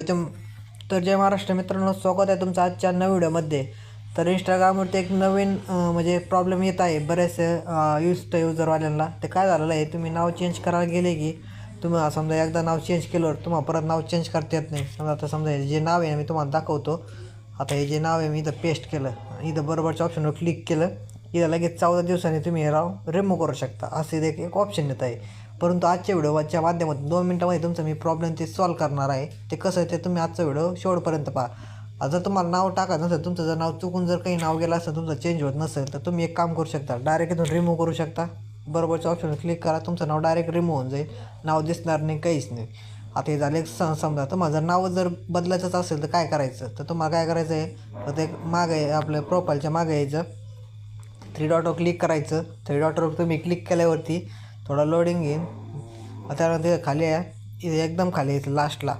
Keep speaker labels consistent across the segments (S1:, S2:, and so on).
S1: तुम तर जय महाराष्ट्र मित्रांनो, स्वागत आहे तुमचं आजच्या नव्या व्हिडिओमध्ये. तर इंस्टाग्रामवरती एक नवीन म्हणजे प्रॉब्लेम येत आहे बरेचसे युजरवाल्यांना. ते काय झालेलं आहे, तुम्ही नाव चेंज करायला गेले की तुम्ही समजा एकदा नाव चेंज केल्यावर तुम्हाला परत नाव चेंज करता येत नाही. समजा आता समजा हे जे नाव आहे मी तुम्हाला दाखवतो. आता हे जे नाव आहे मी इथं पेस्ट केलं, इथं बरोबरच्या ऑप्शनवर क्लिक केलं, इथं लगेच 14 दिवसांनी तुम्ही हे नाव रिमूव्ह करू शकता, असे एक ऑप्शन येत आहे. परंतु आजच्या व्हिडिओच्या माध्यमातून 2 मिनटामध्ये तुमचं मी प्रॉब्लेम ते सॉल्व करणार आहे. ते कसं आहे ते तुम्ही आजचा व्हिडिओ शेवटपर्यंत पहा. जर तुम्हाला नाव टाकायचं नसेल, तुमचं जर नाव चुकून जर काही नाव गेलं असेल, तुमचं चेंज होत नसेल, तर तुम्ही एक काम करू शकता, डायरेक्ट इथून रिमूव्ह करू शकता. बरोबरच्या ऑप्शनवर क्लिक करा, तुमचं नाव डायरेक्ट रिमूव्ह होऊन जाईल, नाव दिसणार नाही, काहीच नाही. आता हे झाले समजा तुम्हाला जर नाव जर बदलायचंच असेल तर काय करायचं, तर तुम्हाला काय करायचं आहे, तर ते मागे आपल्या प्रोफाईलच्या मागे यायचं, 3 डॉटवर क्लिक करायचं. 3 डॉटवर तुम्ही क्लिक केल्यावरती थोडं लोडिंग येईल. त्यानंतर खाली आहे, इथे एकदम खाली येतं लास्टला,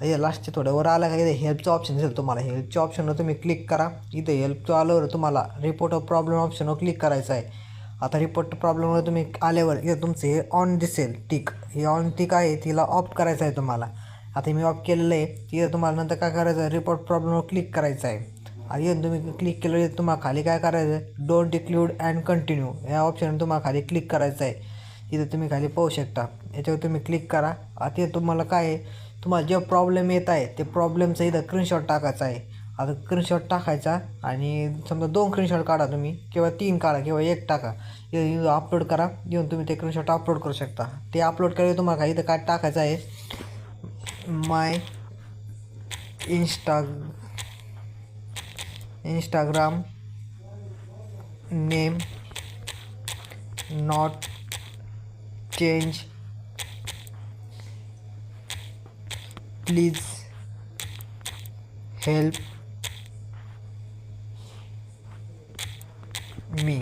S1: हे लास्टचे थोडं वर आलं का इथे हेल्पचं ऑप्शन दिसेल तुम्हाला. हेल्पच्या ऑप्शनवर तुम्ही क्लिक करा. इथे हेल्पचं आल्यावर तुम्हाला रिपोर्ट ऑफ प्रॉब्लेम ऑप्शनवर क्लिक करायचं आहे. आता रिपोर्ट प्रॉब्लेमवर तुम्ही आल्यावर इथे तुमचं हे ऑन दिसेल टिक, हे ऑन टिक आहे, तिला ऑफ करायचं आहे तुम्हाला. आता मी ऑफ केलेलं आहे. तिथे तुम्हाला नंतर काय करायचं आहे, रिपोर्ट प्रॉब्लेमवर क्लिक करायचं आहे. आणि तुम्ही क्लिक केलं तुम्हाला खाली काय करायचं आहे, डोंट इन्क्लूड अँड कंटिन्यू या ऑप्शन तुम्हाला खाली क्लिक करायचं आहे. इथे तुम्ही खाली पाहू शकता, याच्यावर तुम्ही क्लिक करा. आता तुम्हाला काय आहे, तुम्हाला जे प्रॉब्लेम येत आहे ते प्रॉब्लेमचा इथं स्क्रीनशॉट टाकायचा आहे. आता स्क्रीनशॉट टाकायचा आणि समजा 2 स्क्रीनशॉट काढा तुम्ही, किंवा 3 काढा, किंवा 1 टाका, अपलोड करा. येऊन तुम्ही ते स्क्रीनशॉट अपलोड करू शकता. ते अपलोड केल्यावर तुम्हाला काय इथं काय टाकायचं आहे, my Instagram name not change, please help me,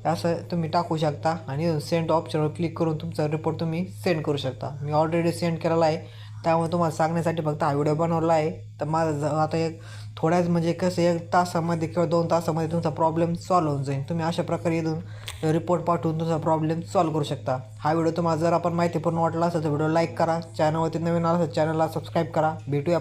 S1: असं तुम्ही टाकू शकता. आणि सेंड ऑप्शनवर क्लिक करून तुमचा रिपोर्ट तुम्ही सेंड करू शकता. मी ऑलरेडी सेंड केलेला आहे, त्यामुळे तुम्हाला सांगण्यासाठी फक्त हा व्हिडिओ बनवला आहे. तर माझं आता एक थोड्याच म्हणजे कसं 1 तासामध्ये किंवा 2 तासामध्ये तुमचा प्रॉब्लेम सॉल्व होऊन जाईल. तुम्ही अशा प्रकारे इथून रिपोर्ट पाठवून तुमचा प्रॉब्लेम सॉल्व करू शकता. हा व्हिडिओ तुम्हाला जर आपण माहितीपूर्ण वाटला असेल तर व्हिडिओ लाईक करा. चॅनलवरती नवीन आला असेल चॅनलला सबस्क्राईब करा. भेटूया